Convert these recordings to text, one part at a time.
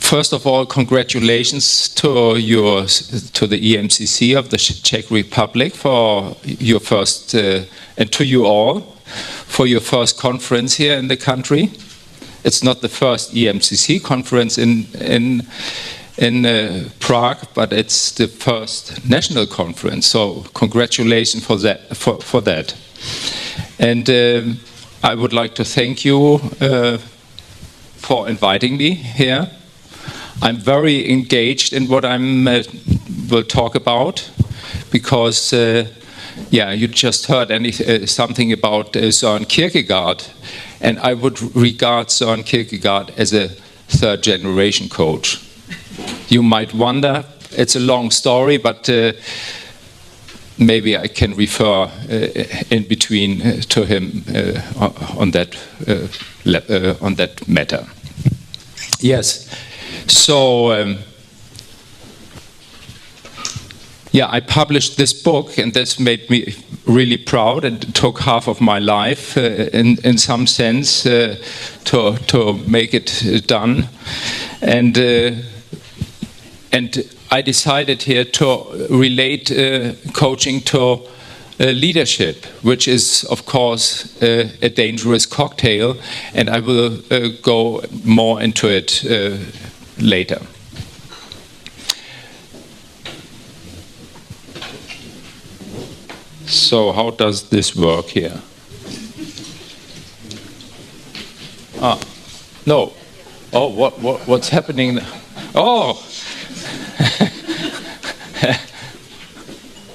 First of all, congratulations to the EMCC of the Czech Republic for your first, and to you all, for your first conference here in the country. It's not the first EMCC conference in Prague, but it's the first national conference. So congratulations for that. And I would like to thank you for inviting me here. I'm very engaged in what I will talk about, because you just heard something about Søren Kierkegaard, and I would regard Søren Kierkegaard as a third-generation coach. You might wonder, it's a long story, but maybe I can refer in between to him on that matter. Yes. So, I published this book, and this made me really proud, and it took half of my life, in some sense, to make it done. And I decided here to relate coaching to leadership, which is, of course, a dangerous cocktail, and I will go more into it later. So how does this work here? No. Oh, what's happening? Oh.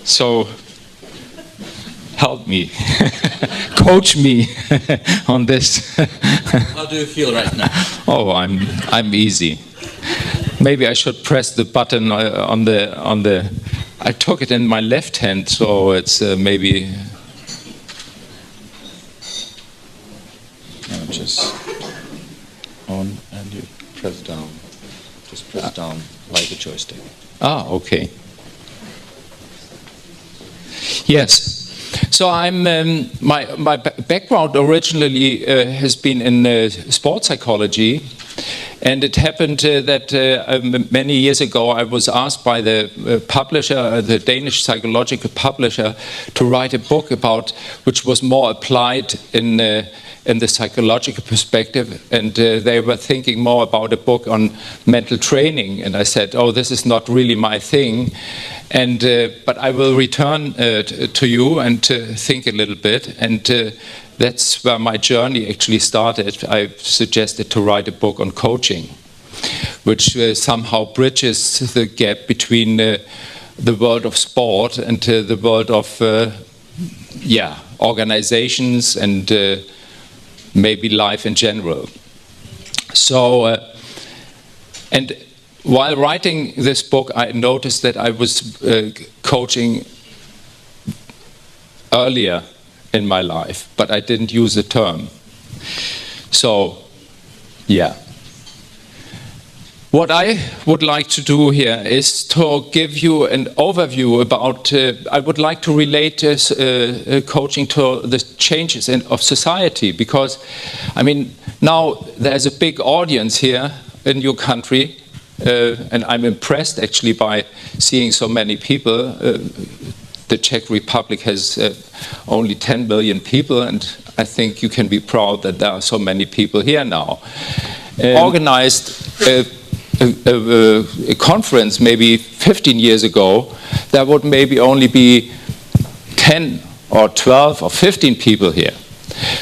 So help me, coach me on this. How do you feel right now? Oh, I'm easy. Maybe I should press the button on the. I took it in my left hand, so it's maybe. No, just on, and you press down. Just press down like a joystick. Ah, okay. Yes. So I'm my background originally has been in sports psychology, and it happened that many years ago I was asked by the publisher, the Danish psychological publisher, to write a book which was more applied in the psychological perspective, and they were thinking more about a book on mental training, and I said, oh, this is not really my thing. And but I will return to you and think a little bit, and that's where my journey actually started. I suggested to write a book on coaching, which somehow bridges the gap between the world of sport and the world of organizations and maybe life in general. So and while writing this book, I noticed that I was coaching earlier in my life, but I didn't use the term. So, yeah. What I would like to do here is to give you an overview about, I would like to relate coaching to the changes of society, because, I mean, now there's a big audience here in your country, and I'm impressed actually by seeing so many people. The Czech Republic has only 10 million people, and I think you can be proud that there are so many people here now. Organized a conference maybe 15 years ago, there would maybe only be 10 or 12 or 15 people here.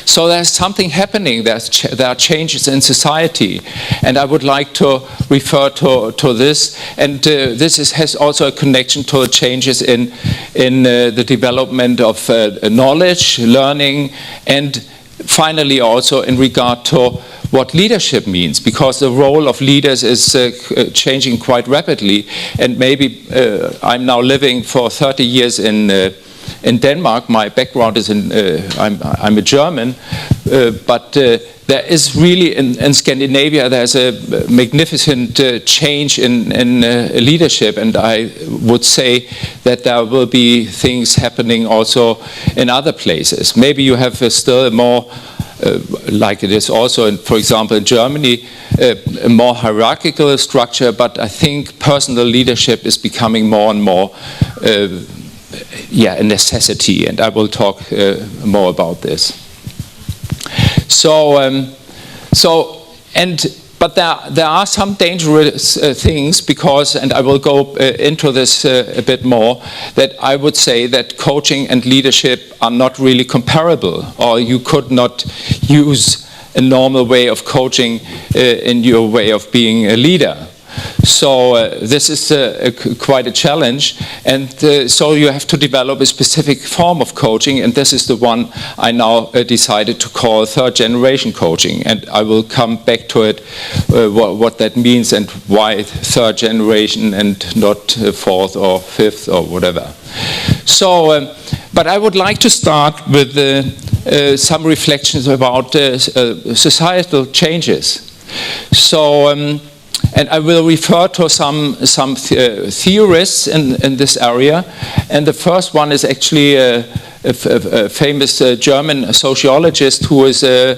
So there's something happening, there are changes in society, and I would like to refer to this, and this has also a connection to changes in the development of knowledge, learning, and finally also in regard to what leadership means, because the role of leaders is changing quite rapidly, and maybe I'm now living for 30 years in Denmark. My background is I'm a German, but there is really in Scandinavia there's a magnificent change in leadership, and I would say that there will be things happening also in other places. Maybe you have still a more like it is also, for example, in Germany, a more hierarchical structure, but I think personal leadership is becoming more and more a necessity, and I will talk more about this. But there are some dangerous things because, and I will go into this a bit more, that I would say that coaching and leadership are not really comparable, or you could not use a normal way of coaching in your way of being a leader. So this is quite a challenge, and so you have to develop a specific form of coaching, and this is the one I now decided to call third generation coaching, and I will come back to it, what that means and why third generation and not fourth or fifth or whatever. So, but I would like to start with some reflections about societal changes. So. And I will refer to some theorists in this area. And the first one is actually a famous German sociologist who is a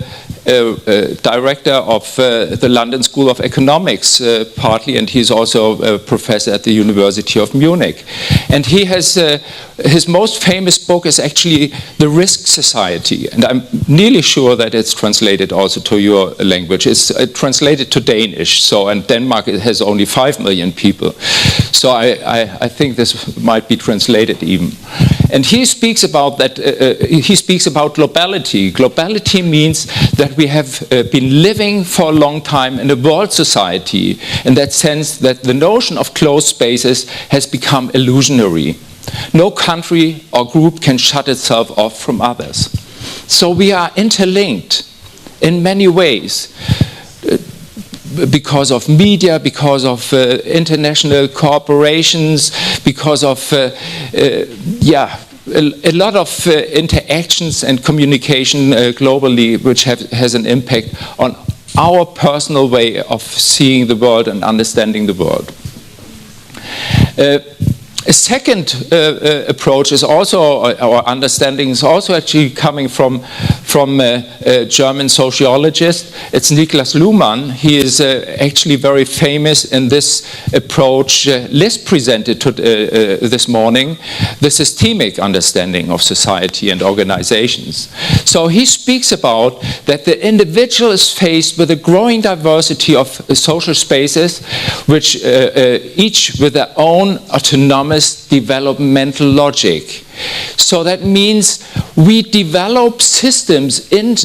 director of the London School of Economics, partly, and he's also a professor at the University of Munich. And he has his most famous book is actually The Risk Society, and I'm nearly sure that it's translated also to your language. It's translated to Danish, so, and Denmark has only 5 million people. So I think this might be translated even. And he speaks about that. He speaks about globality. Globality means that we have been living for a long time in a world society, in that sense that the notion of closed spaces has become illusionary. No country or group can shut itself off from others. So we are interlinked in many ways. Because of media, because of international corporations, because of a lot of interactions and communication globally, which has an impact on our personal way of seeing the world and understanding the world. A second approach is also, our understanding is also actually coming from a German sociologist. It's Niklas Luhmann. He is actually very famous in this approach Liz presented this morning, the systemic understanding of society and organizations. So he speaks about that the individual is faced with a growing diversity of social spaces, which each with their own autonomous developmental logic. So that means we develop systems in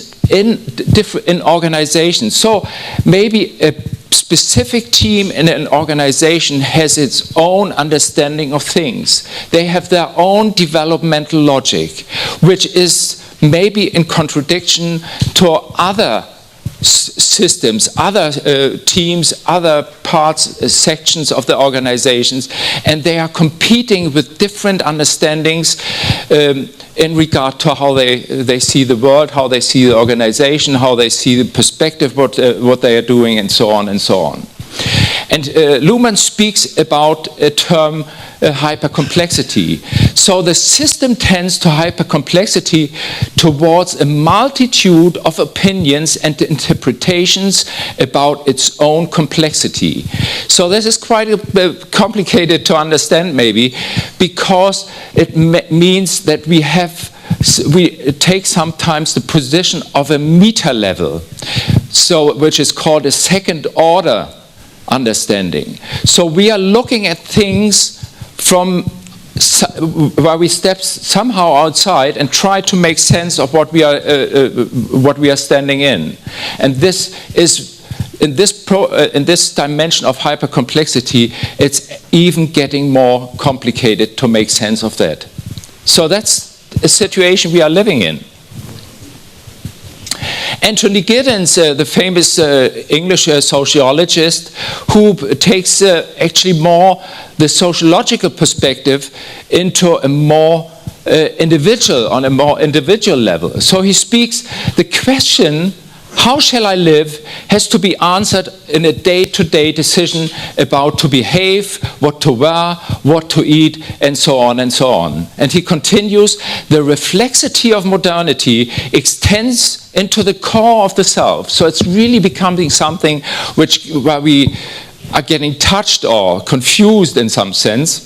organizations. So maybe a specific team in an organization has its own understanding of things. They have their own developmental logic, which is maybe in contradiction to other systems, other teams, other parts, sections of the organizations, and they are competing with different understandings in regard to how they see the world, how they see the organization, how they see the perspective, what they are doing, and so on and so on. And Luhmann speaks about a term, hypercomplexity. So the system tends to hypercomplexity towards a multitude of opinions and interpretations about its own complexity. So this is quite complicated to understand maybe, because it means that we take sometimes the position of a meta level, so which is called a second order understanding. So we are looking at things from where we step somehow outside and try to make sense of what we are standing in. And this is in this dimension of hypercomplexity, it's even getting more complicated to make sense of that. So that's a situation we are living in. Anthony Giddens, the famous English sociologist, who takes actually more the sociological perspective into a more individual, on a more individual level. So he speaks the question how shall I live has to be answered in a day-to-day decision about to behave, what to wear, what to eat, and so on and so on. And he continues, the reflexity of modernity extends into the core of the self. So it's really becoming something where we are getting touched or confused in some sense.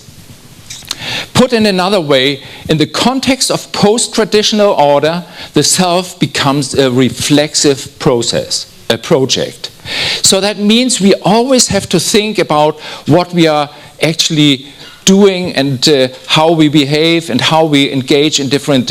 Put in another way, in the context of post-traditional order, the self becomes a reflexive process, a project. So that means we always have to think about what we are actually doing and how we behave and how we engage in different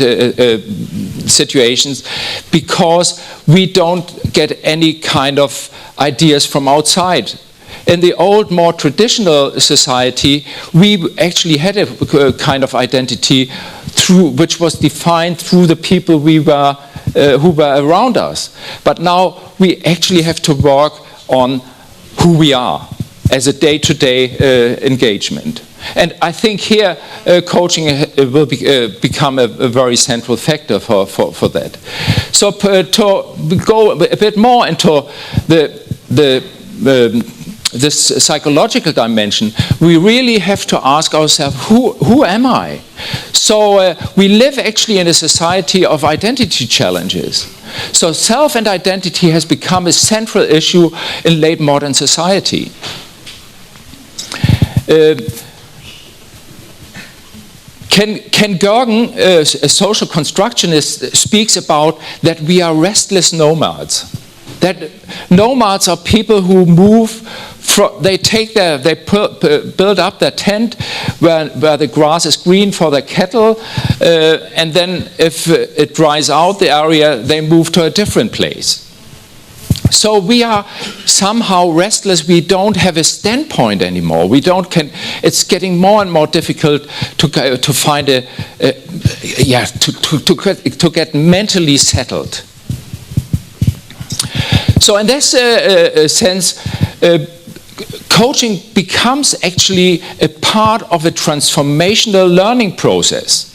situations, because we don't get any kind of ideas from outside. In the old, more traditional society, we actually had a kind of identity which was defined through the people who were around us. But now we actually have to work on who we are as a day-to-day engagement. And I think here coaching will become a very central factor for that. So to go a bit more into this psychological dimension, we really have to ask ourselves, who am I? So we live actually in a society of identity challenges. So self and identity has become a central issue in late modern society. Ken Gergen, a social constructionist, speaks about that we are restless nomads. That nomads are people who move. They build up their tent where the grass is green for their cattle, and then if it dries out the area, they move to a different place. So we are somehow restless. We don't have a standpoint anymore. It's getting more and more difficult to find to get mentally settled. So in this sense, coaching becomes actually a part of a transformational learning process.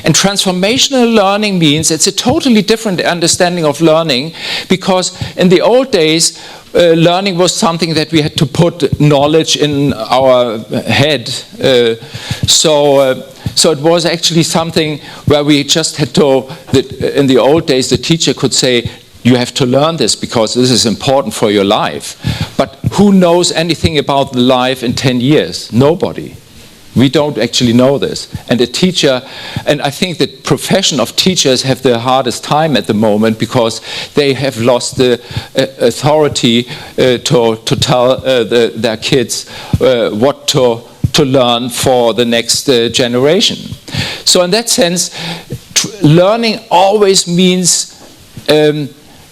And transformational learning means it's a totally different understanding of learning, because in the old days, learning was something that we had to put knowledge in our head. So it was actually something where we just had to, in the old days, the teacher could say, you have to learn this because this is important for your life. But who knows anything about life in 10 years? Nobody. We don't actually know this. And a teacher, and I think the profession of teachers have the hardest time at the moment, because they have lost the authority to tell their kids what to learn for the next generation. So in that sense, learning always means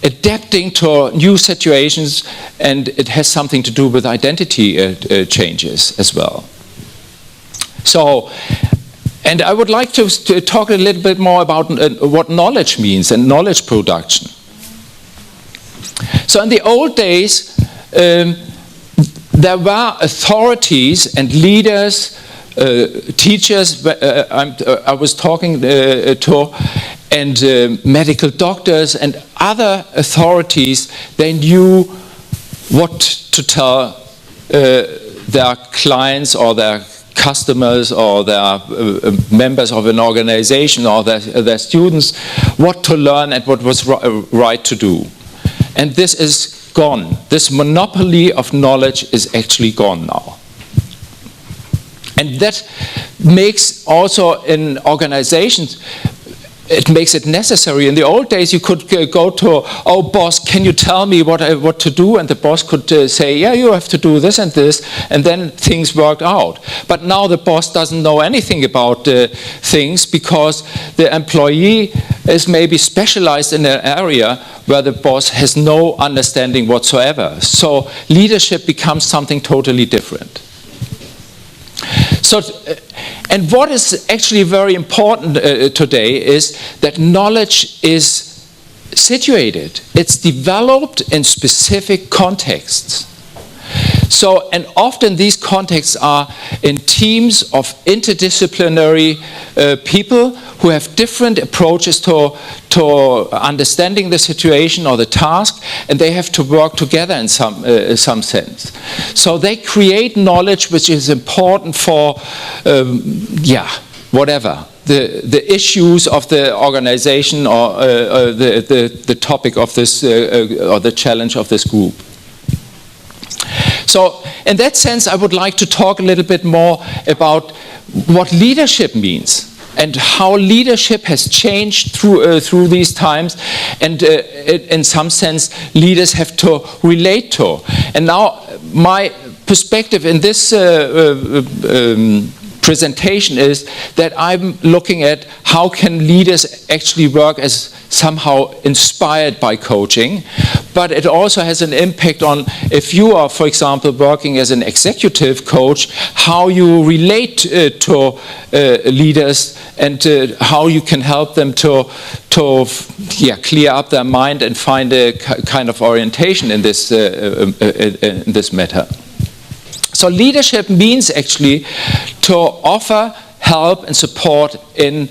adapting to new situations, and it has something to do with identity changes as well. So, and I would like to talk a little bit more about what knowledge means and knowledge production. So in the old days, there were authorities and leaders, teachers, I was talking to, and medical doctors and other authorities. They knew what to tell their clients or their customers or their members of an organization or their students, what to learn and what was right to do. And this is gone. This monopoly of knowledge is actually gone now. And that makes also in organizations, it makes it necessary. In the old days, you could go to, oh, boss, can you tell me what to do? And the boss could say, yeah, you have to do this and this, and then things worked out. But now the boss doesn't know anything about things, because the employee is maybe specialized in an area where the boss has no understanding whatsoever. So leadership becomes something totally different. So, and what is actually very important today is that knowledge is situated. It's developed in specific contexts. So, and often these contexts are in teams of interdisciplinary people who have different approaches to understanding the situation or the task, and they have to work together in some sense. So they create knowledge which is important for, whatever. The issues of the organization or the topic of this or the challenge of this group. So in that sense, I would like to talk a little bit more about what leadership means and how leadership has changed through these times, and in some sense leaders have to relate to. And now my perspective in this presentation is that I'm looking at how can leaders actually work as somehow inspired by coaching, but it also has an impact on if you are, for example, working as an executive coach, how you relate to leaders and how you can help them to clear up their mind and find a kind of orientation in this matter. So leadership means actually to offer help and support in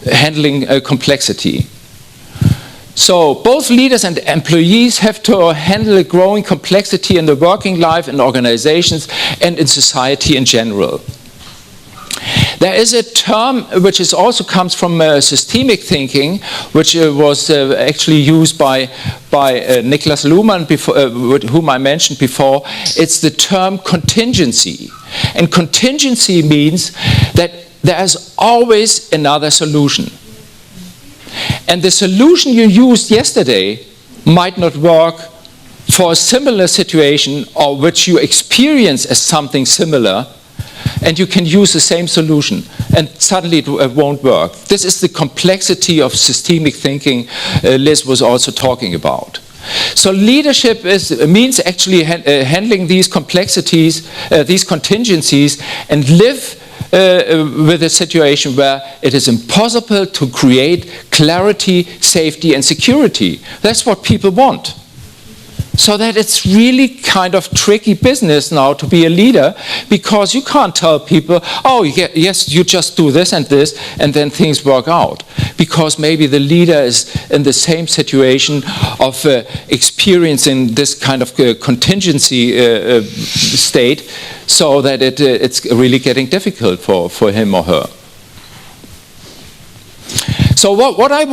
handling complexity. So both leaders and employees have to handle a growing complexity in the working life, in organizations, and in society in general. There is a term which also comes from systemic thinking, which was actually used by Niklas Luhmann, whom I mentioned before. It's the term contingency. And contingency means that there is always another solution. And the solution you used yesterday might not work for a similar situation, or which you experience as something similar, and you can use the same solution, and suddenly it won't work. This is the complexity of systemic thinking Liz was also talking about. So leadership means actually handling these complexities, these contingencies, and live with a situation where it is impossible to create clarity, safety, and security. That's what people want. So that it's really kind of tricky business now to be a leader, because you can't tell people, oh, yes, you just do this, and then things work out. Because maybe the leader is in the same situation of experiencing this kind of contingency state, so that it's really getting difficult for him or her. So what I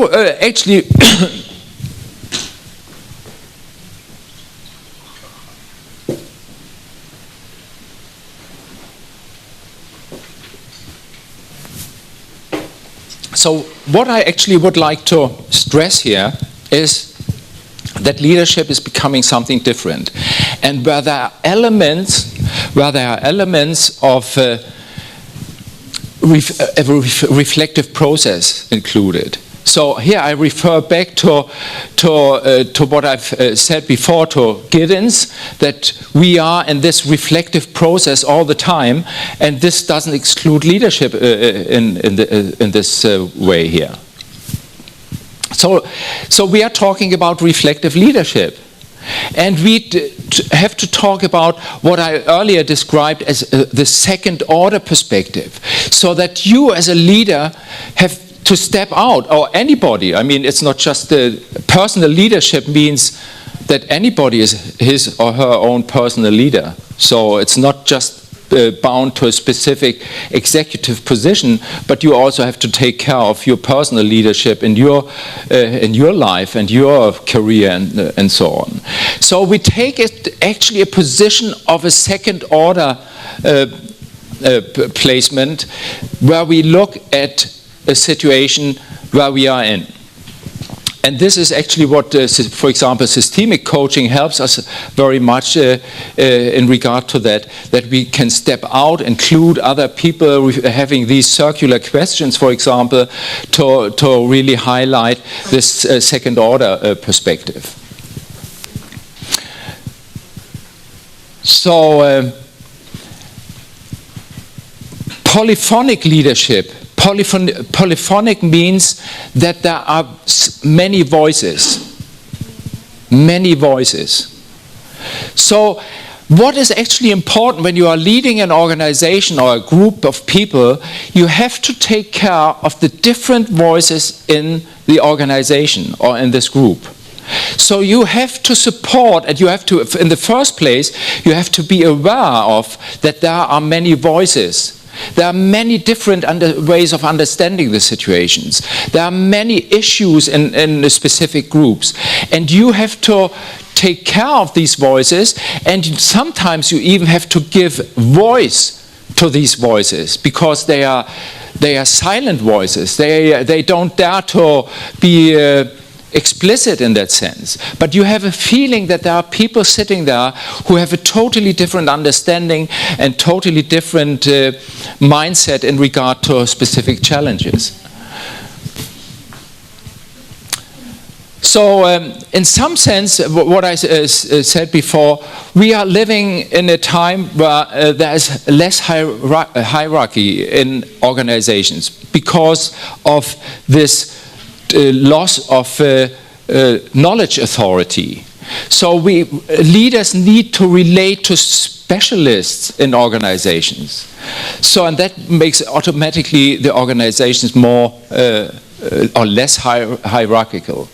actually... So what I actually would like to stress here is that leadership is becoming something different, and where there are elements of a reflective process included. So here I refer back to what I've said before to Giddens, that we are in this reflective process all the time, and this doesn't exclude leadership in this way here. So we are talking about reflective leadership. And we have to talk about what I earlier described as the second order perspective, so that you as a leader have to step out, or anybody. I mean, it's not just the personal leadership means that anybody is his or her own personal leader. So it's not just bound to a specific executive position, but you also have to take care of your personal leadership in your life and your career and so on. So we take it actually a position of a second order placement, where we look at a situation where we are in. And this is actually what, for example, systemic coaching helps us very much in regard to that we can step out, include other people having these circular questions, for example, to really highlight this second order perspective. So, polyphonic leadership. Polyphonic means that there are many voices. Many voices. So what is actually important when you are leading an organization or a group of people, you have to take care of the different voices in the organization or in this group. So you have to support, and you have to, in the first place, you have to be aware of that there are many voices. There are many different ways of understanding the situations. There are many issues in the specific groups. And you have to take care of these voices, and sometimes you even have to give voice to these voices, because they are silent voices. They don't dare to be explicit in that sense. But you have a feeling that there are people sitting there who have a totally different understanding and totally different mindset in regard to specific challenges. So in some sense, what I said before, we are living in a time where there is less hierarchy in organizations because of this loss of knowledge authority. So leaders need to relate to specialists in organizations. So, and that makes automatically the organizations more or less hierarchical.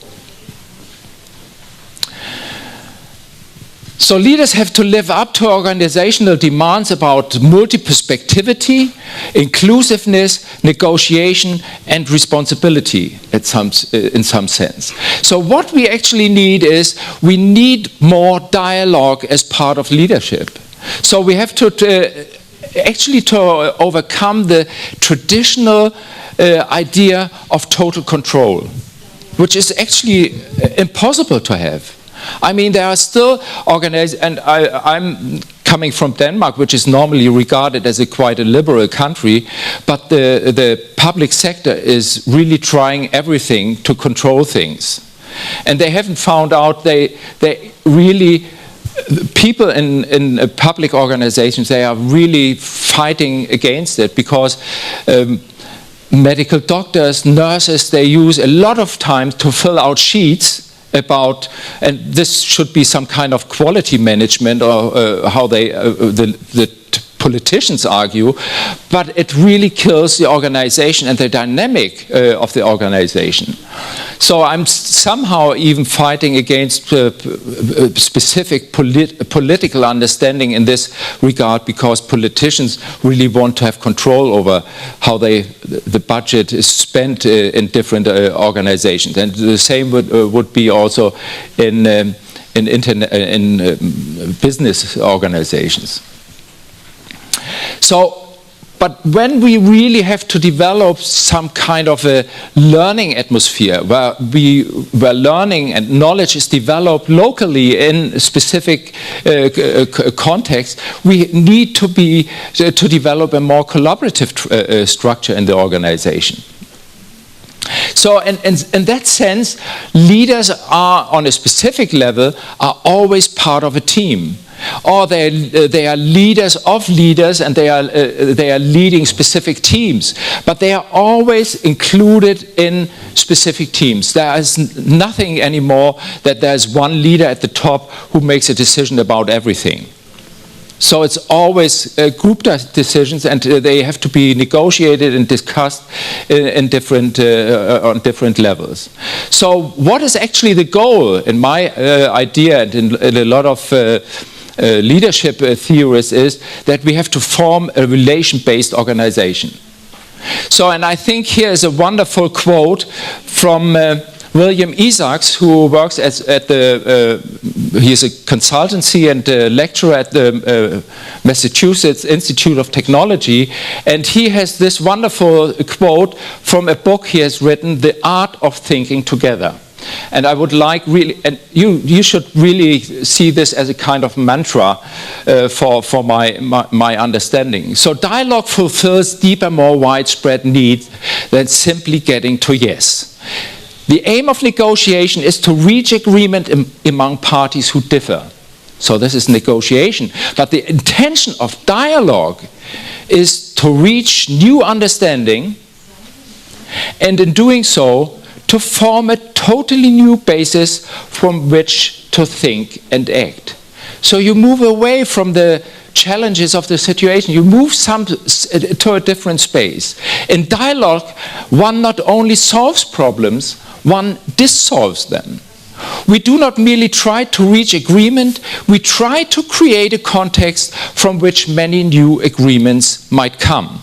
So leaders have to live up to organizational demands about multi-perspectivity, inclusiveness, negotiation, and responsibility in some sense. So what we actually need is, we need more dialogue as part of leadership. So we have to actually overcome the traditional idea of total control, which is actually impossible to have. I mean, there are still organizations, and I'm coming from Denmark, which is normally regarded as quite a liberal country, but the public sector is really trying everything to control things. And they haven't found out, they really, people in public organizations, they are really fighting against it, because medical doctors, nurses, they use a lot of time to fill out sheets about, and this should be some kind of quality management, or how the politicians argue, but it really kills the organization and the dynamic of the organization. So I'm somehow even fighting against specific political understanding in this regard, because politicians really want to have control over how the budget is spent in different organizations. And the same would be also in business organizations. So, but when we really have to develop some kind of a learning atmosphere where learning and knowledge is developed locally in specific context, we need to develop a more collaborative structure in the organization. So in that sense, leaders are, on a specific level, are always part of a team. Or they are leaders of leaders, and they are leading specific teams, but they are always included in specific teams. There is nothing anymore that there's one leader at the top who makes a decision about everything. So it's always group decisions, and they have to be negotiated and discussed in different on different levels. So what is actually the goal, in my idea, and in a lot of leadership theories, is that we have to form a relation-based organization. So, and I think here is a wonderful quote from William Isaacs, who works he's a consultancy and a lecturer at the Massachusetts Institute of Technology, and he has this wonderful quote from a book he has written, The Art of Thinking Together. And I would like really, and you should really see this as a kind of mantra for my understanding. So dialogue fulfills deeper, more widespread needs than simply getting to yes. The aim of negotiation is to reach agreement among parties who differ. So this is negotiation. But the intention of dialogue is to reach new understanding, and in doing so, to form a totally new basis from which to think and act. So you move away from the challenges of the situation. You move to a different space. In dialogue, one not only solves problems, one dissolves them. We do not merely try to reach agreement, we try to create a context from which many new agreements might come.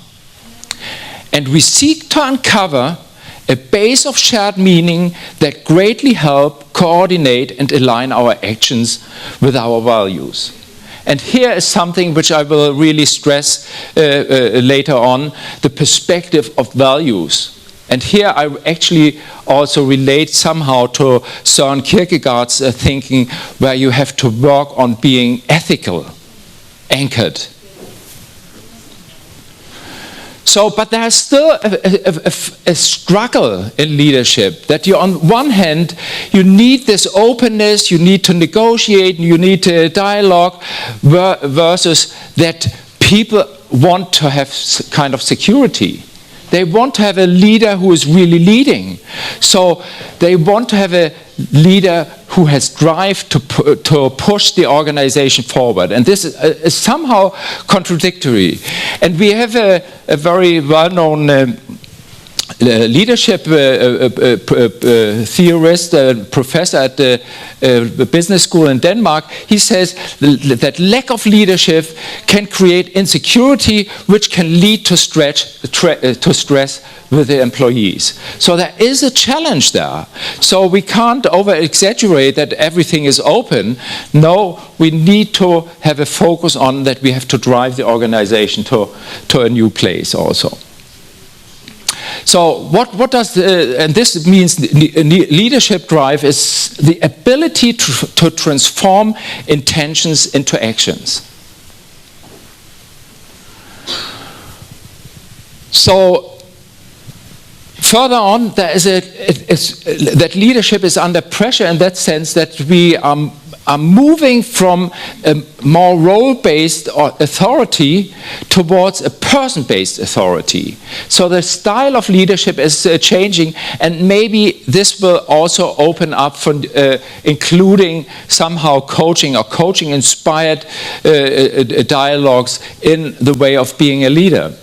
And we seek to uncover a base of shared meaning that greatly help coordinate and align our actions with our values. And here is something which I will really stress later on, the perspective of values. And here I actually also relate somehow to Søren Kierkegaard's thinking, where you have to work on being ethical, anchored. So, but there's still a struggle in leadership, that you, on one hand, you need this openness, you need to negotiate, you need to dialogue, versus that people want to have kind of security. They want to have a leader who is really leading. So they want to have a leader who has drive to push the organization forward. And this is somehow contradictory. And we have a very well-known leadership theorist, professor at the business school in Denmark. He says that lack of leadership can create insecurity, which can lead to stress with the employees. So there is a challenge there. So we can't over-exaggerate that everything is open. No, we need to have a focus on that we have to drive the organization to a new place also. So what does, and this means leadership drive is the ability to transform intentions into actions. So further on, there is that leadership is under pressure in that sense that we are moving from a more role-based authority towards a person-based authority. So the style of leadership is changing, and maybe this will also open up for including somehow coaching or coaching-inspired dialogues in the way of being a leader.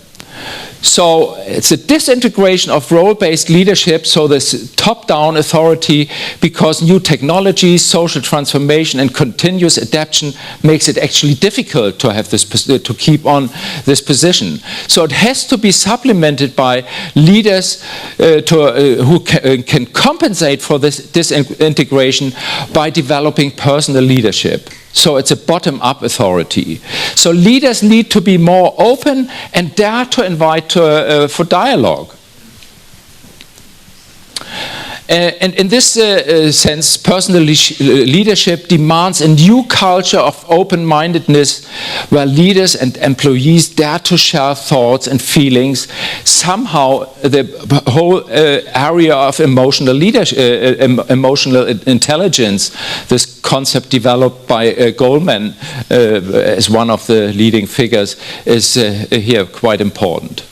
So it's a disintegration of role-based leadership, so this top-down authority, because new technologies, social transformation, and continuous adaptation makes it actually difficult to have this, to keep on this position. So it has to be supplemented by leaders who can compensate for this disintegration by developing personal leadership. So it's a bottom-up authority. So leaders need to be more open and dare to invite for dialogue. And in this sense, personal leadership demands a new culture of open-mindedness, where leaders and employees dare to share thoughts and feelings. Somehow, the whole area of emotional leadership, emotional intelligence, this concept developed by Goldman as one of the leading figures, is here quite important.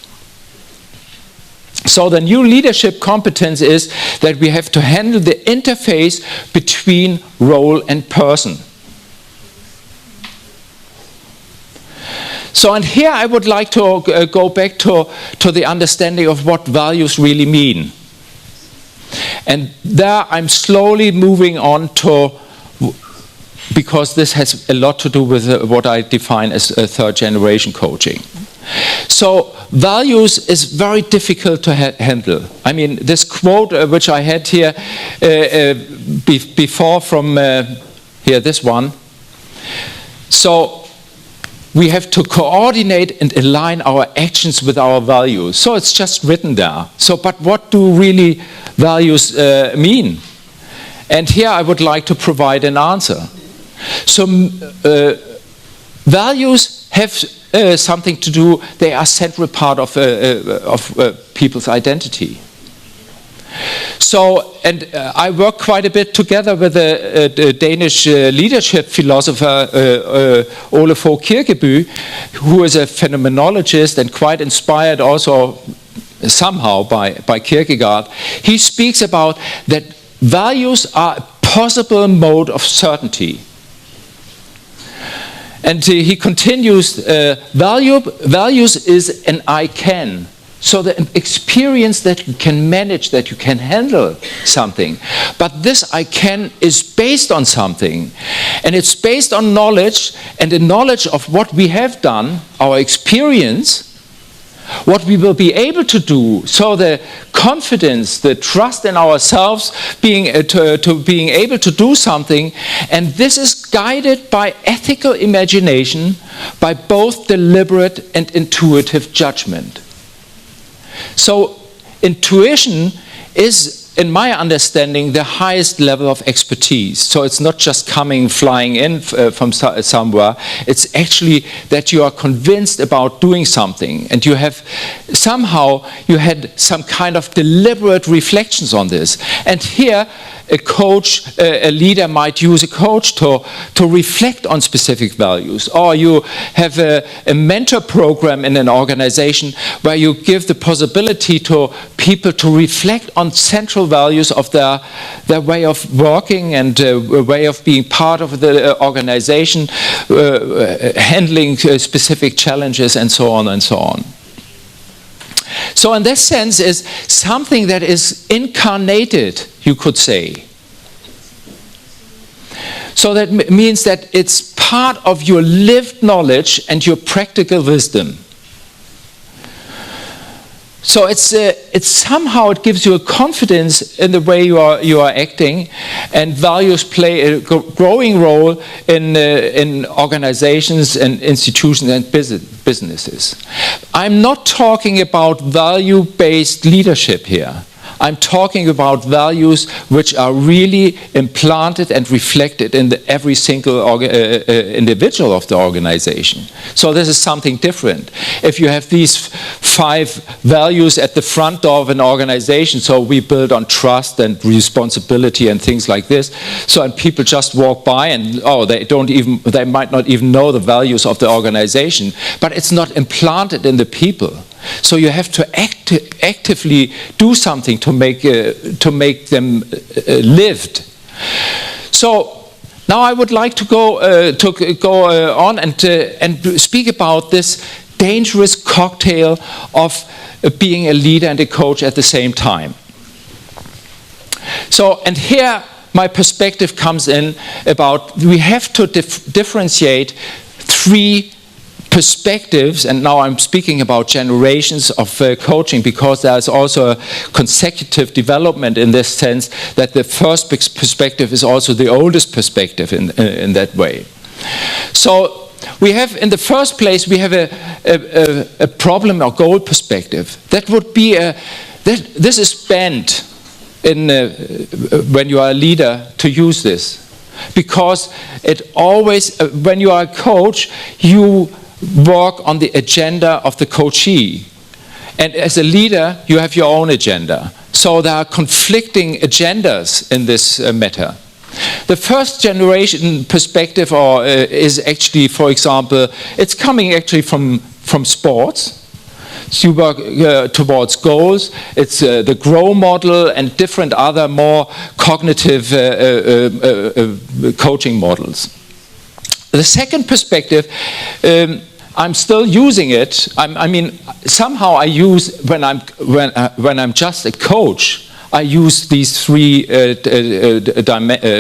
So the new leadership competence is that we have to handle the interface between role and person. So, and here I would like to go back to the understanding of what values really mean. And there I'm slowly moving on to, because this has a lot to do with what I define as third generation coaching. So values is very difficult to handle. I mean, this quote which I had here before from here, this one. So we have to coordinate and align our actions with our values. So it's just written there. So, but what do really values mean? And here I would like to provide an answer. So values have something to do, they are a central part of people's identity. So, and I work quite a bit together with a Danish leadership philosopher, Ole Fogh Kirkeby, who is a phenomenologist and quite inspired also somehow by Kierkegaard. He speaks about that values are a possible mode of certainty. And he continues, values is an I can. So the experience that you can manage, that you can handle something. But this I can is based on something. And it's based on knowledge, and the knowledge of what we have done, our experience, what we will be able to do. So the confidence, the trust in ourselves, being able to do something. And this is guided by ethical imagination, by both deliberate and intuitive judgment. So intuition is, in my understanding, the highest level of expertise. So it's not just flying in from somewhere. It's actually that you are convinced about doing something, and you had some kind of deliberate reflections on this. And here, a leader might use a coach to reflect on specific values. Or you have a mentor program in an organization where you give the possibility to people to reflect on central values of their way of working and way of being part of the organization, handling specific challenges, and so on and so on. So in this sense is something that is incarnated, you could say. So that means that it's part of your lived knowledge and your practical wisdom. So it's somehow it gives you a confidence in the way you are acting, and values play a growing role in organizations and institutions and businesses. I'm not talking about value-based leadership here. I'm talking about values which are really implanted and reflected in every single individual of the organization. So this is something different. If you have these 5 values at the front door of an organization, so we build on trust and responsibility and things like this, so and people just walk by and they might not even know the values of the organization, but it's not implanted in the people. So you have to actively do something to make them lived. So now I would like to go on and speak about this dangerous cocktail of being a leader and a coach at the same time. So, and here my perspective comes in about we have to differentiate 3 perspectives, and now I'm speaking about generations of coaching, because there's also a consecutive development in this sense that the first perspective is also the oldest perspective in that way. So we have, in the first place, we have a problem or goal perspective. That would be this is banned when you are a leader to use this, because it always, when you are a coach, you work on the agenda of the coachee. And as a leader, you have your own agenda. So there are conflicting agendas in this matter. The first generation perspective is actually, for example, it's coming actually from sports. So you work towards goals. It's the GROW model and different other more cognitive coaching models. The second perspective, I'm still using it. I mean, somehow I use when I'm just a coach, I use these 3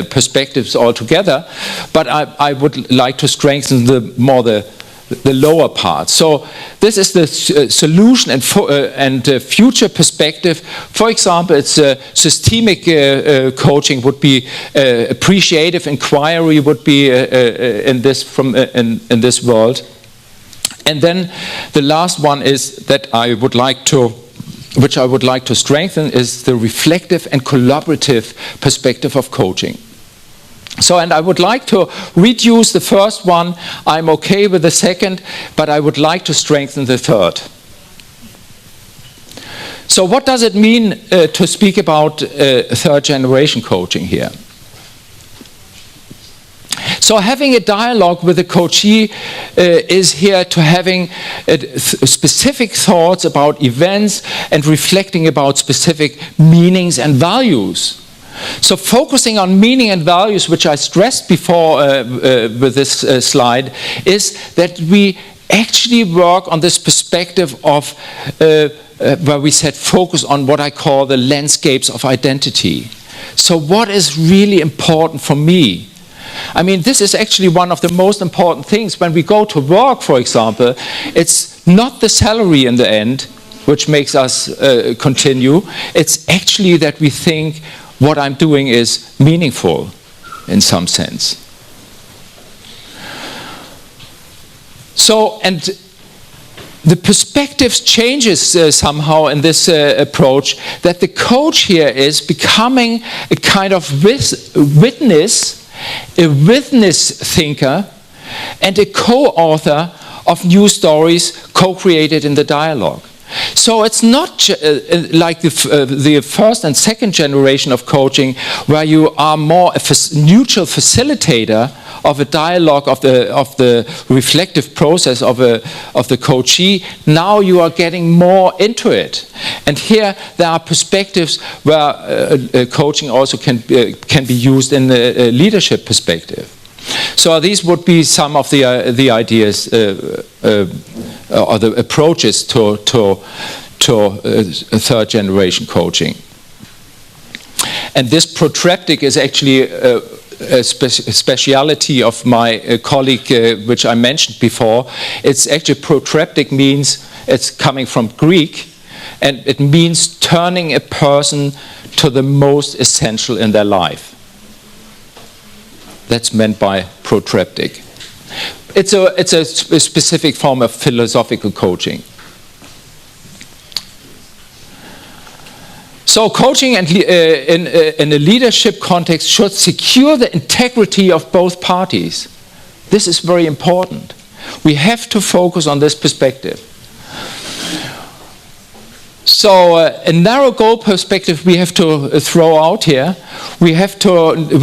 perspectives all together. But I would like to strengthen the lower part. So this is the solution and future perspective. For example, it's systemic coaching would be appreciative inquiry would be in this world. And then the last one is that which I would like to strengthen, is the reflective and collaborative perspective of coaching. So, and I would like to reduce the first one. I'm okay with the second, but I would like to strengthen the third. So what does it mean to speak about third generation coaching here? So having a dialogue with the coachee is here to having specific thoughts about events and reflecting about specific meanings and values. So focusing on meaning and values, which I stressed before with this slide, is that we actually work on this perspective of where we said focus on what I call the landscapes of identity. So what is really important for me? I mean, this is actually one of the most important things. When we go to work, for example, it's not the salary in the end which makes us continue. It's actually that we think what I'm doing is meaningful in some sense. So, and the perspectives changes somehow in this approach, that the coach here is becoming a kind of witness thinker, and a co-author of new stories co-created in the dialogue. So it's not like the first and second generation of coaching, where you are more a neutral facilitator of a dialogue, of the reflective process of the coachee. Now you are getting more into it, and here there are perspectives where coaching also can be used in a leadership perspective. So these would be some of the ideas or the approaches to third generation coaching. And this protreptic is actually a speciality of my colleague, which I mentioned before. It's actually protreptic means, it's coming from Greek, and it means turning a person to the most essential in their life. That's meant by protreptic. It's a specific form of philosophical coaching. So coaching in a leadership context should secure the integrity of both parties. This is very important. We have to focus on this perspective. So a narrow goal perspective we have to throw out here. We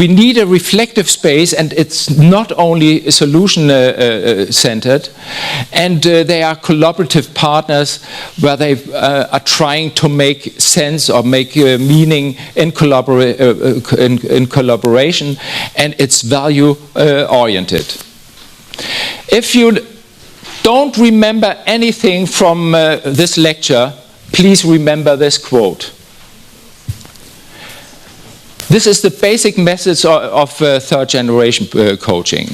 need a reflective space, and it's not only solution centered, and they are collaborative partners where they are trying to make sense or make meaning in collaboration, and it's value oriented. If you don't remember anything from this lecture, please remember this quote. This is the basic message of third generation coaching.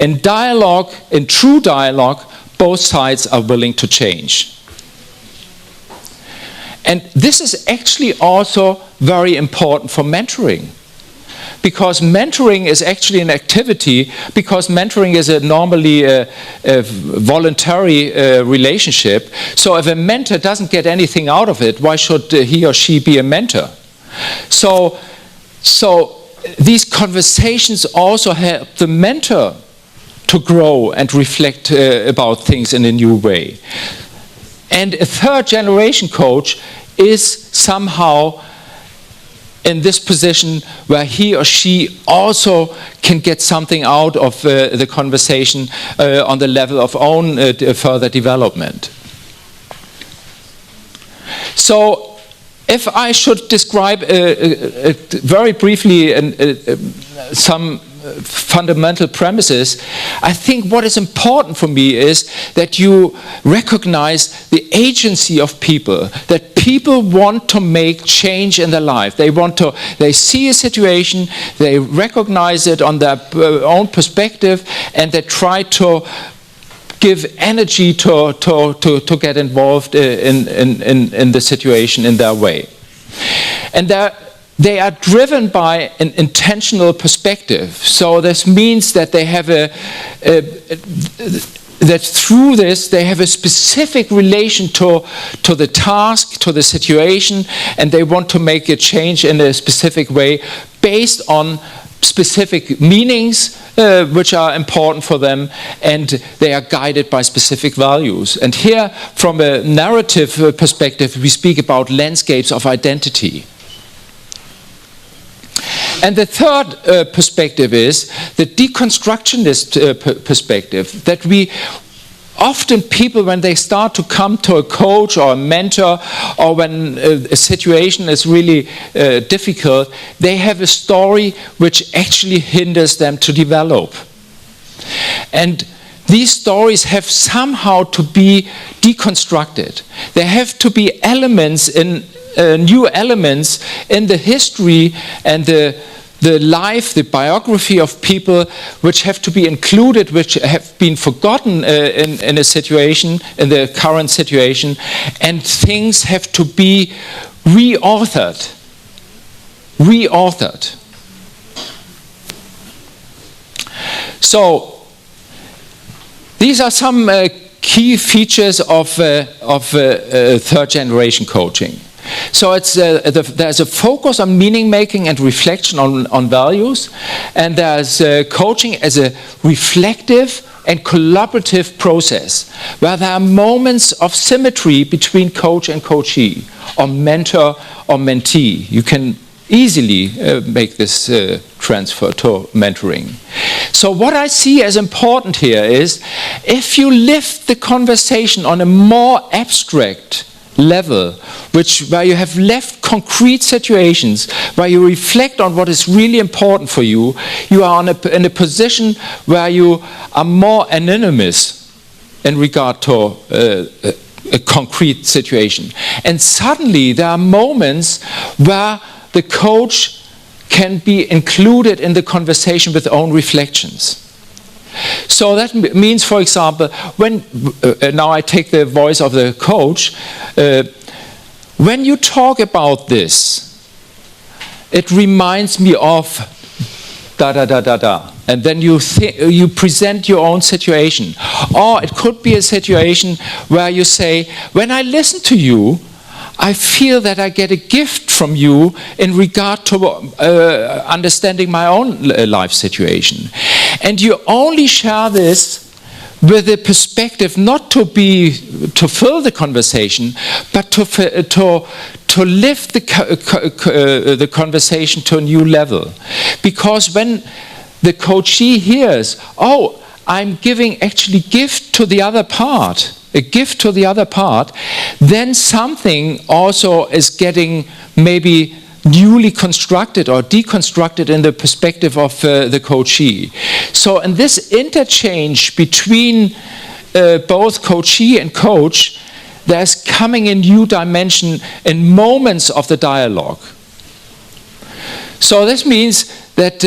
In dialogue, in true dialogue, both sides are willing to change. And this is actually also very important for mentoring. Because mentoring is actually an activity, because mentoring is normally a voluntary relationship. So if a mentor doesn't get anything out of it, why should he or she be a mentor? So these conversations also help the mentor to grow and reflect about things in a new way. And a third generation coach is somehow in this position where he or she also can get something out of the conversation on the level of own further development. So if I should describe very briefly some fundamental premises, I think what is important for me is that you recognize the agency of people, that people want to make change in their life. They see a situation, they recognize it on their own perspective, and they try to give energy to get involved in the situation in their way. And they are driven by an intentional perspective. So this means that they have that through this they have a specific relation to the task, to the situation, and they want to make a change in a specific way based on specific meanings which are important for them, and they are guided by specific values. And here, from a narrative perspective, we speak about landscapes of identity. And the third perspective is the deconstructionist perspective, that we often people, when they start to come to a coach or a mentor, or when a situation is really difficult, they have a story which actually hinders them to develop. And these stories have somehow to be deconstructed. There have to be elements in new elements in the history and the life, the biography of people, which have to be included, which have been forgotten in a situation, in the current situation, and things have to be reauthored. So these are some key features of third generation coaching. So there's a focus on meaning making and reflection on values, and there's coaching as a reflective and collaborative process where there are moments of symmetry between coach and coachee, or mentor or mentee. You can easily make this transfer to mentoring. So what I see as important here is, if you lift the conversation on a more abstract level, where you have left concrete situations, where you reflect on what is really important for you, you are in a position where you are more anonymous in regard to a concrete situation. And suddenly there are moments where the coach can be included in the conversation with own reflections. So that means, for example, when now I take the voice of the coach, when you talk about this, it reminds me of da da da da da, and then you present your own situation. Or it could be a situation where you say, when I listen to you, I feel that I get a gift from you in regard to understanding my own life situation. And you only share this with a perspective not to fill the conversation, but to lift the conversation to a new level. Because when the coachee hears, oh, I'm giving actually gift to the other part, a gift to the other part, then something also is getting maybe newly constructed or deconstructed in the perspective of the coachee. So in this interchange between both coachee and coach, there's coming a new dimension in moments of the dialogue. So this means that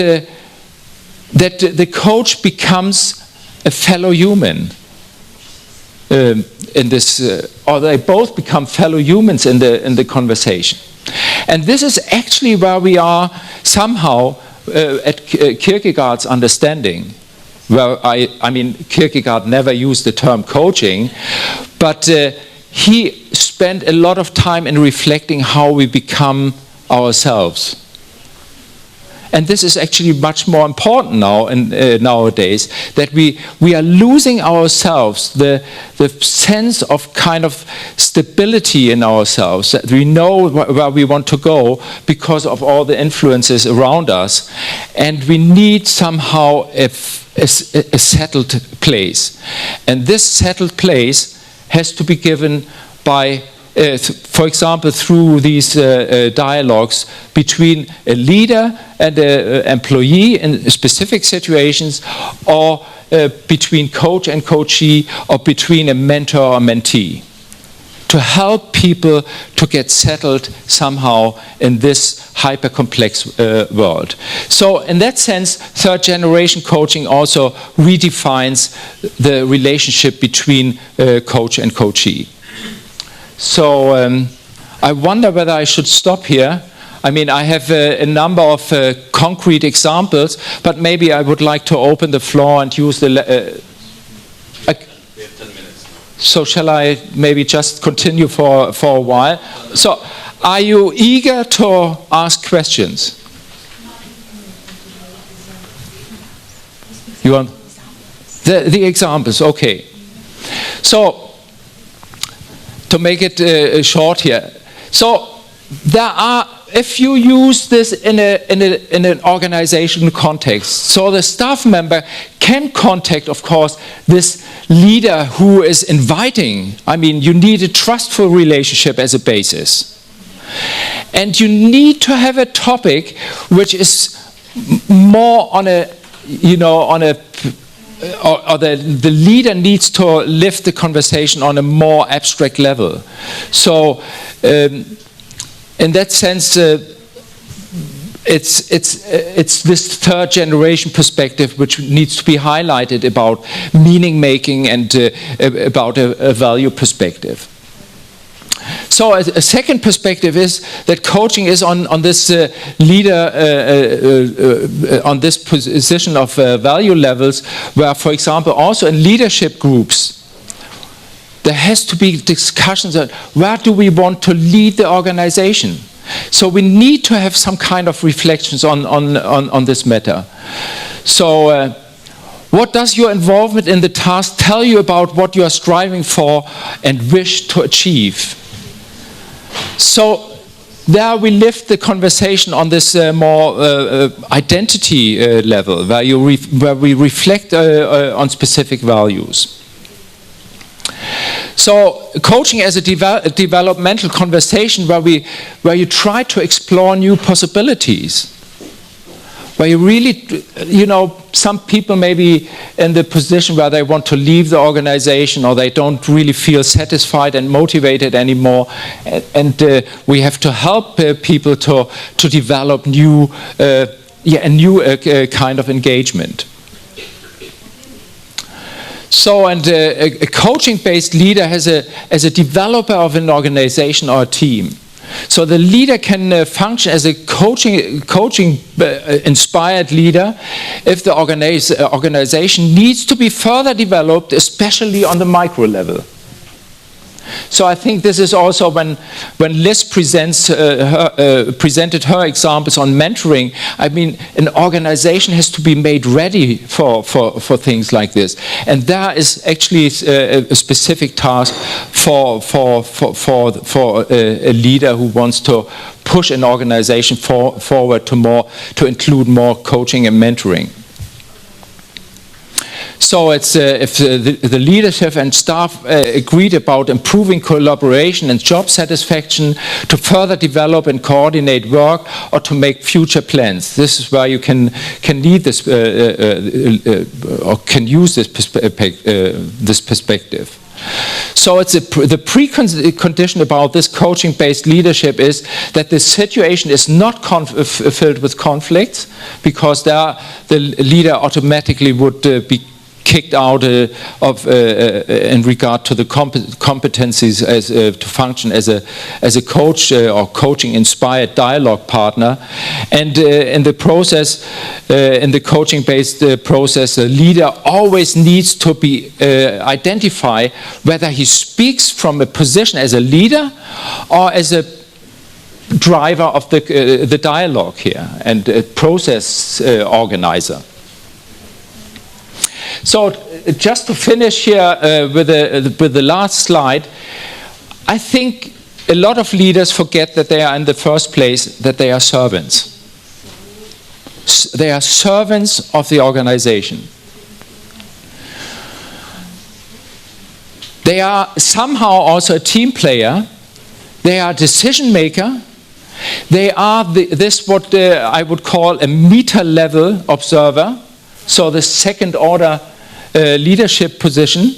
the coach becomes a fellow human in this, or they both become fellow humans in the conversation. And this is actually where we are somehow at Kierkegaard's understanding. Where I mean, Kierkegaard never used the term coaching, but he spent a lot of time in reflecting how we become ourselves. And this is actually much more important now nowadays, that we are losing ourselves, the sense of kind of stability in ourselves, that we know where we want to go because of all the influences around us, and we need somehow a settled place. And this settled place has to be given by for example, through these dialogues between a leader and an employee in specific situations, or between coach and coachee, or between a mentor or mentee, to help people to get settled somehow in this hyper-complex world. So in that sense, third generation coaching also redefines the relationship between coach and coachee. So I wonder whether I should stop here. I mean, I have a number of concrete examples, but maybe I would like to open the floor and use the... we have 10 minutes. So shall I maybe just continue for a while? So are you eager to ask questions? You want the examples? Okay. So, to make it short here. So there are, if you use this in an organizational context, so the staff member can contact, of course, this leader who is inviting. I mean, you need a trustful relationship as a basis. And you need to have a topic which is more on a, or the leader needs to lift the conversation on a more abstract level. So, in that sense, it's this third generation perspective which needs to be highlighted about meaning making and about a value perspective. So a second perspective is that coaching is on this leader, on this position of value levels, where, for example, also in leadership groups, there has to be discussions on where do we want to lead the organization. So we need to have some kind of reflections on this matter. So what does your involvement in the task tell you about what you are striving for and wish to achieve? So there we lift the conversation on this more identity level, where we reflect on specific values. So coaching as a developmental conversation where you try to explore new possibilities. Where you really, some people may be in the position where they want to leave the organization or they don't really feel satisfied and motivated anymore. And we have to help people to develop a new kind of engagement. So, and a coaching-based leader as a developer of an organization or a team. So the leader can function as a coaching-inspired leader if the organization needs to be further developed, especially on the micro level. So I think this is also when Liz presented her examples on mentoring. I mean, an organization has to be made ready for things like this, and there is actually a specific task for a leader who wants to push an organization forward to include more coaching and mentoring. So it's if the leadership and staff agreed about improving collaboration and job satisfaction, to further develop and coordinate work, or to make future plans. This is where you can lead this or can use this perspective. So it's the precondition about this coaching-based leadership is that the situation is not filled with conflicts, because the leader automatically would be kicked out in regard to the competencies to function as a coach or coaching-inspired dialogue partner. And in the process, in the coaching-based process, the leader always needs to be identify whether he speaks from a position as a leader or as a driver of the dialogue here, and a process organizer. So just to finish here with the last slide, I think a lot of leaders forget that they are in the first place, that they are servants. They are servants of the organization. They are somehow also a team player. They are a decision maker. They are what I would call a meta-level observer. So the second order leadership position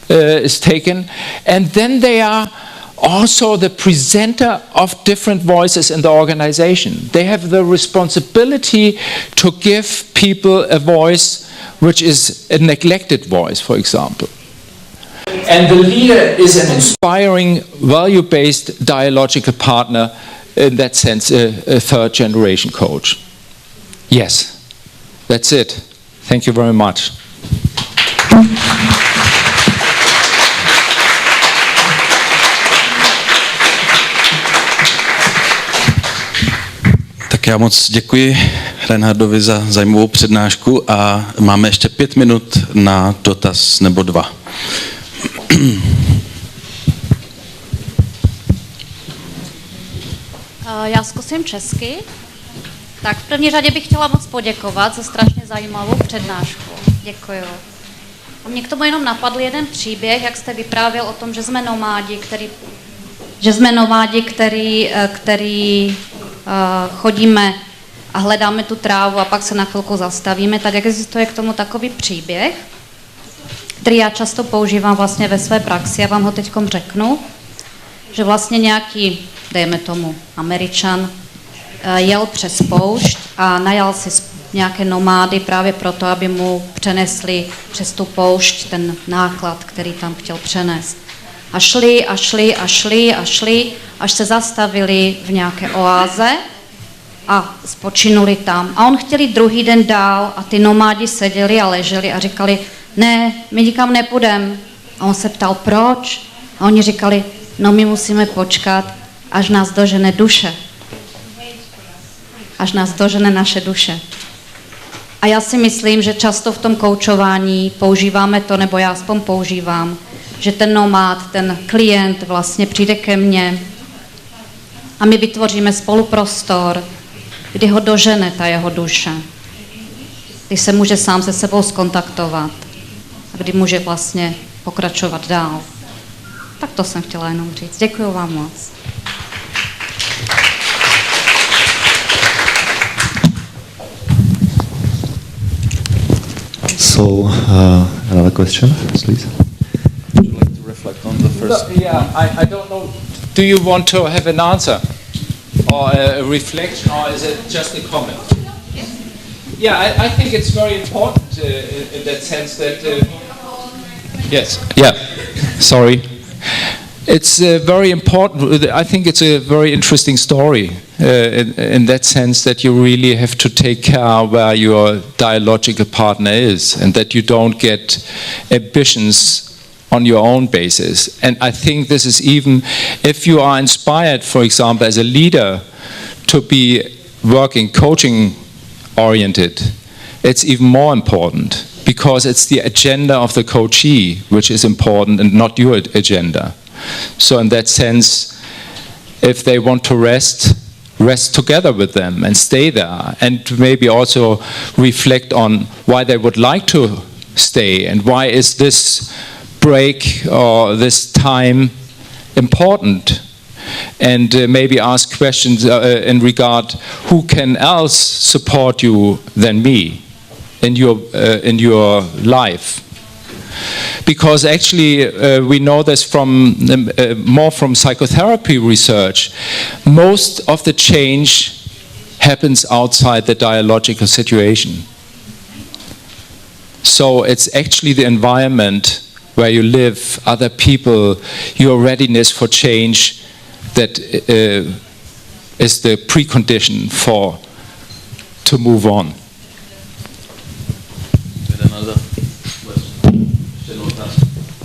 is taken. And then they are also the presenter of different voices in the organization. They have the responsibility to give people a voice which is a neglected voice, for example. And the leader is an inspiring, value-based dialogical partner, in that sense, a third generation coach. Yes, that's it. Thank you very much. Tak já moc děkuji Reinhardovi za zajímavou přednášku a máme ještě 5 minut na dotaz nebo 2. Já zkusím česky. Tak v první řadě bych chtěla moc poděkovat za strašně zajímavou přednášku. Děkuju. A mě k tomu jenom napadl jeden příběh, jak jste vyprávěl o tom, že jsme nomádi, který chodíme a hledáme tu trávu a pak se na chvilku zastavíme, tak existuje k tomu takový příběh, který já často používám vlastně ve své praxi, já vám ho teďkom řeknu, že vlastně nějaký, dejme tomu, Američan, jel přes poušť a najal si nějaké nomády právě proto, aby mu přenesli přes tu poušť ten náklad, který tam chtěl přenést. A šli, až se zastavili v nějaké oáze a spočinuli tam. A on chtěl jít druhý den dál a ty nomádi seděli a leželi a říkali, ne, my nikam nepůjdeme. A on se ptal, proč? A oni říkali, no my musíme počkat, až nás dožene duše. Až nás dožene naše duše. A já si myslím, že často v tom koučování používáme to, nebo já aspoň používám, že ten nomád, ten klient vlastně přijde ke mně a my vytvoříme spoluprostor, kdy ho dožene ta jeho duše, kdy se může sám se sebou skontaktovat a kdy může vlastně pokračovat dál. Tak to jsem chtěla jenom říct. Děkuji vám moc. So, another question, please. Would you like to reflect on the first? I don't know. Do you want to have an answer or a reflection, or is it just a comment? Yeah, I think it's very important in that sense that. Yes. Yeah. Sorry. It's very important. I think it's a very interesting story in that sense that you really have to take care where your dialogical partner is and that you don't get ambitions on your own basis. And I think this is even if you are inspired, for example, as a leader to be working, coaching oriented, it's even more important because it's the agenda of the coachee which is important and not your agenda. So in that sense, if they want to rest together with them and stay there and maybe also reflect on why they would like to stay and why is this break or this time important, and maybe ask questions in regard who can else support you than me in your life. Because actually we know this from more from psychotherapy research. Most of the change happens outside the dialogical situation. So it's actually the environment where you live, other people, your readiness for change that is the precondition to move on.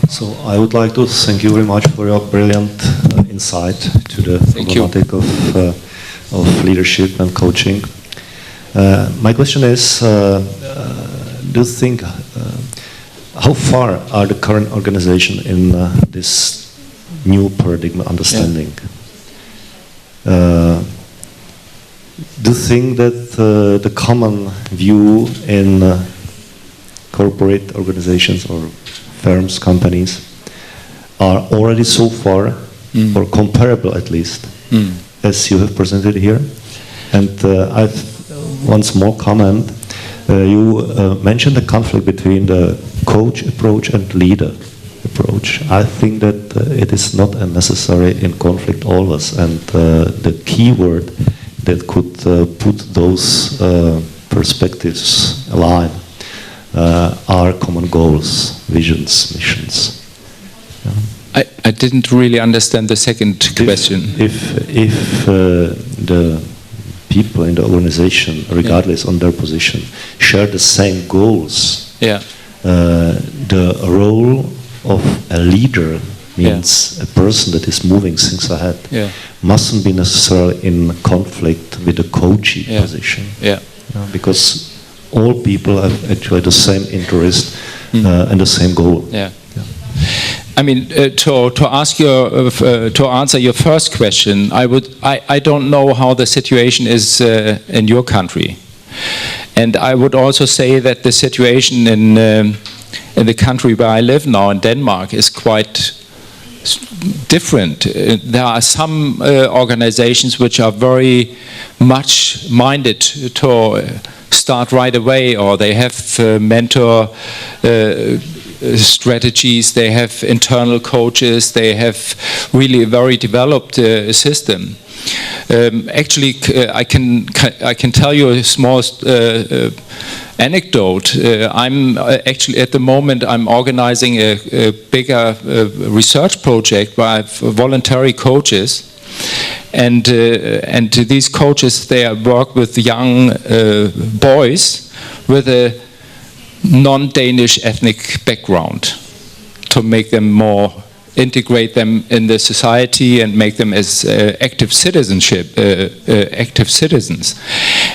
So I would like to thank you very much for your brilliant insight to the problematic of leadership and coaching. My question is, do you think, how far are the current organization in this new paradigm understanding? Yeah. Do you think that the common view in corporate organizations or firms, companies, are already so far, or comparable at least, as you have presented here? And I've once more comment, you mentioned the conflict between the coach approach and leader approach. I think that it is not unnecessary in conflict always, and the key word that could put those perspectives align are common goals, visions, missions. Yeah. I didn't really understand the second question. If the people in the organization, regardless on their position, share the same goals, the role of a leader means a person that is moving things ahead mustn't be necessarily in conflict with the coachee position. Because all people have actually the same interest and the same goal. I mean, to answer your first question, I don't know how the situation is in your country, and I would also say that the situation in the country where I live now, in Denmark, is quite different. There are some organizations which are very much minded to start right away, or they have mentor strategies, they have internal coaches, they have really a very developed system. Actually, I can tell you a small anecdote. I'm actually at the moment I'm organizing a bigger research project where I have voluntary coaches, and these coaches, they work with young boys with a non-Danish ethnic background to make them more, integrate them in the society and make them as active citizens.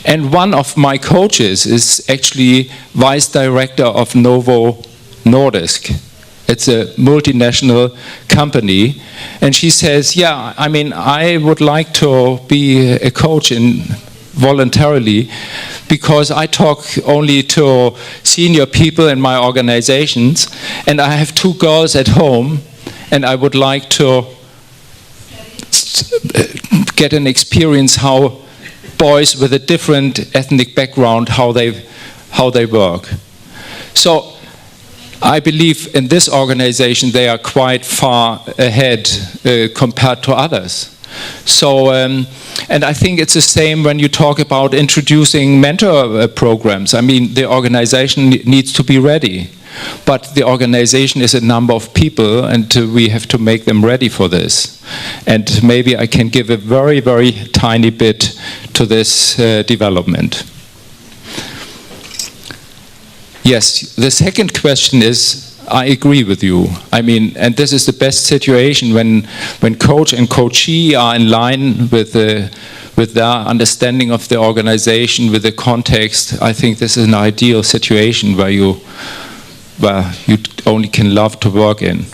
And one of my coaches is actually vice director of Novo Nordisk. It's a multinational company, and she says, yeah, I mean, I would like to be a coach voluntarily, because I talk only to senior people in my organizations, and I have 2 girls at home, and I would like to get an experience how boys with a different ethnic background, how they work. So I believe in this organization they are quite far ahead compared to others. So, and I think it's the same when you talk about introducing mentor programs. I mean, the organization needs to be ready, but the organization is a number of people, and we have to make them ready for this. And maybe I can give a very, very tiny bit to this development. Yes, the second question is, I agree with you. I mean, and this is the best situation when coach and coachee are in line with their understanding of the organization, with the context. I think this is an ideal situation where you only can love to work in.